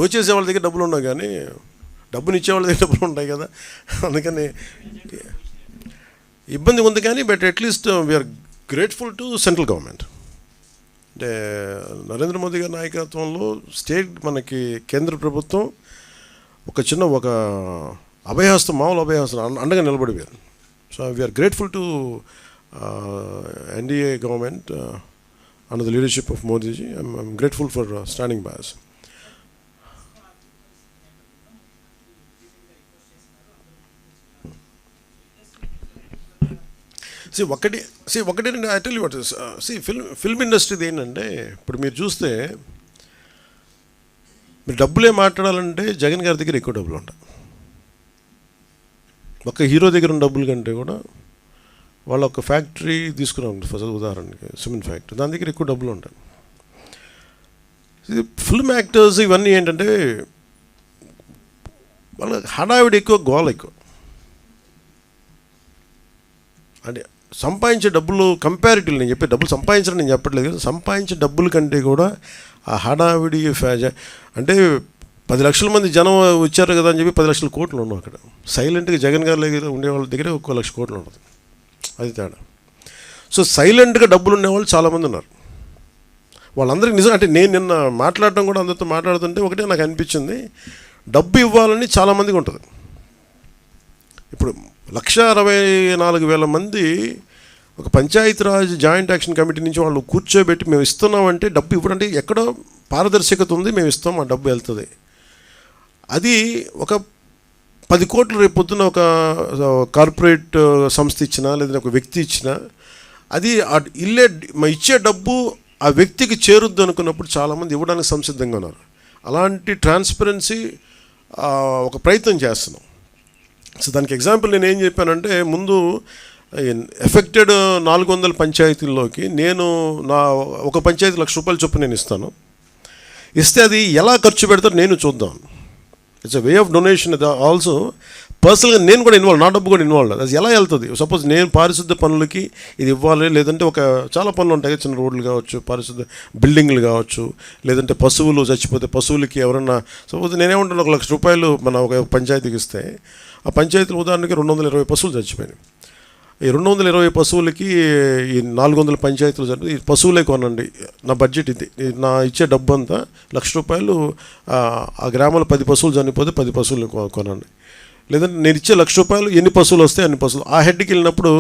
దోచేసే వాళ్ళ దగ్గర డబ్బులు ఉండవు, కానీ డబ్బునిచ్చే వాళ్ళ దగ్గర డబ్బులు ఉంటాయి కదా. అందుకని ఇబ్బంది ఉంది, కానీ but at least we are grateful to central government. అంటే నరేంద్ర మోదీ గారి నాయకత్వంలో మనకి కేంద్ర ప్రభుత్వం ఒక అభయహస్తం, మామూలు అభయహస్తం అండగా నిలబడిపోయారు. So we are grateful to NDA government under the leadership of Modiji. I'm grateful for standing by us. ఒకటి I tell you what is film ఇండస్ట్రీది ఏంటంటే, ఇప్పుడు మీరు చూస్తే మీరు డబ్బులే మాట్లాడాలంటే జగన్ గారి దగ్గర ఎక్కువ డబ్బులు ఉంటాయి. ఒక హీరో దగ్గర ఉన్న డబ్బుల కంటే కూడా వాళ్ళ ఒక ఫ్యాక్టరీ తీసుకున్నాం ఫస్ట్ ఉదాహరణకి, సిమెంట్ ఫ్యాక్టరీ, దాని దగ్గర ఎక్కువ డబ్బులు ఉంటాయి. ఫిల్మ్ యాక్టర్స్ ఇవన్నీ ఏంటంటే వాళ్ళ హడావిడి ఎక్కువ, గోల ఎక్కువ. అంటే సంపాదించే డబ్బులు కంపారిటివ్లీ, నేను చెప్పే డబ్బులు సంపాదించడం నేను చెప్పట్లేదు కదా, సంపాదించే డబ్బుల కంటే కూడా ఆ హడావిడి అంటే 10 లక్షల మంది జనం వచ్చారు కదా అని చెప్పి 10 లక్షల కోట్లు ఉన్నాం అక్కడ. సైలెంట్గా జగన్ గారి దగ్గర ఉండే వాళ్ళ దగ్గర 1 లక్ష కోట్లు ఉంటుంది, అది తేడా. సో సైలెంట్గా డబ్బులు ఉండేవాళ్ళు చాలామంది ఉన్నారు. వాళ్ళందరికీ నిజం అంటే నేను నిన్న మాట్లాడటం కూడా అందరితో మాట్లాడుతుంటే ఒకటే నాకు అనిపించింది, డబ్బు ఇవ్వాలని చాలామందికి ఉంటుంది. ఇప్పుడు 1,64,000 మంది ఒక పంచాయతీరాజ్ జాయింట్ యాక్షన్ కమిటీ నుంచి వాళ్ళు కూర్చోబెట్టి మేము ఇస్తున్నామంటే డబ్బు ఇవ్వడంటే ఎక్కడో పారదర్శకత ఉంది, మేము ఇస్తాం, ఆ డబ్బు వెళ్తుంది. అది ఒక 10 కోట్లు రేపు పొద్దున్న ఒక కార్పొరేట్ సంస్థ ఇచ్చినా లేదా ఒక వ్యక్తి ఇచ్చినా అది ఇచ్చే డబ్బు ఆ వ్యక్తికి చేరుద్దు అనుకున్నప్పుడు చాలామంది ఇవ్వడానికి సంసిద్ధంగా ఉన్నారు. అలాంటి ట్రాన్స్పరెన్సీ ఒక ప్రయత్నం చేస్తున్నాం. సో దానికి ఎగ్జాంపుల్ నేను ఏం చెప్పానంటే, ముందు ఎఫెక్టెడ్ 400 పంచాయతీల్లోకి నేను ఒక పంచాయతీ ₹1,00,000 చొప్పున నేను ఇస్తే అది ఎలా ఖర్చు పెడతారో నేను చూద్దాం. It's a way of donation. Also పర్సనల్గా నేను కూడా ఇన్వాల్వ్, నా డబ్బు కూడా ఇన్వాల్వ్. అది ఎలా వెళ్తుంది? సపోజ్ నేను పారిశుద్ధ పనులకి ఇది ఇవ్వాలి, లేదంటే చాలా పనులు ఉంటాయి, చిన్న రోడ్లు కావచ్చు, పారిశుద్ధ బిల్డింగ్లు కావచ్చు, లేదంటే పశువులు చచ్చిపోతే పశువులకి ఎవరన్నా, సపోజ్ నేనేమంటాను ₹1,00,000 మన ఒక పంచాయతీకి ఇస్తే, ఆ పంచాయతీలు ఉదాహరణకి 220 పశువులు చచ్చిపోయినాయి. ఈ 220 పశువులకి ఈ 400 పంచాయతీలు జరిపి ఈ పశువులే కొనండి, నా బడ్జెట్ ఇది, నా ఇచ్చే డబ్బు అంతా ₹1,00,000, ఆ గ్రామంలో 10 పశువులు చనిపోతే 10 పశువులు కొనండి. లేదంటే నేను ఇచ్చే ₹1,00,000 ఎన్ని పశువులు వస్తే అన్ని పశువులు. ఆ హెడ్కి వెళ్ళినప్పుడు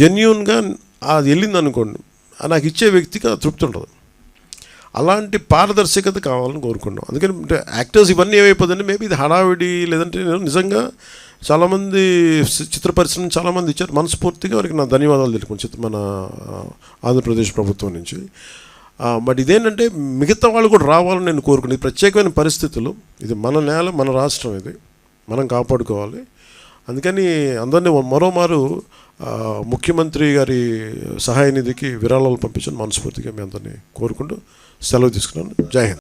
జెన్యూన్గా అది వెళ్ళింది అనుకోండి, నాకు ఇచ్చే వ్యక్తికి తృప్తి ఉంటుంది. అలాంటి పారదర్శకత కావాలని కోరుకున్నాం. అందుకని యాక్టర్స్ ఇవన్నీ ఏమైపోతుందంటే, మేబీ ఇది హడావిడి, లేదంటే నేను నిజంగా చాలామంది చిత్ర పరిశ్రమ చాలామంది ఇచ్చారు, మనస్ఫూర్తిగా వారికి నా ధన్యవాదాలు తెలుపుకుంటాను మన ఆంధ్రప్రదేశ్ ప్రభుత్వం నుంచి. బట్ ఇదేంటంటే మిగతా వాళ్ళు కూడా రావాలని నేను కోరుకున్నాను. ఇది ప్రత్యేకమైన పరిస్థితులు, ఇది మన నేల, మన రాష్ట్రం, ఇది మనం కాపాడుకోవాలి. అందుకని అందరినీ మరోమారు ముఖ్యమంత్రి గారి సహాయ నిధికి విరాళాలు పంపించని మనస్ఫూర్తిగా మీ అందరినీ కోరుకుంటూ సెలవు తీసుకున్నాను. జై హింద్.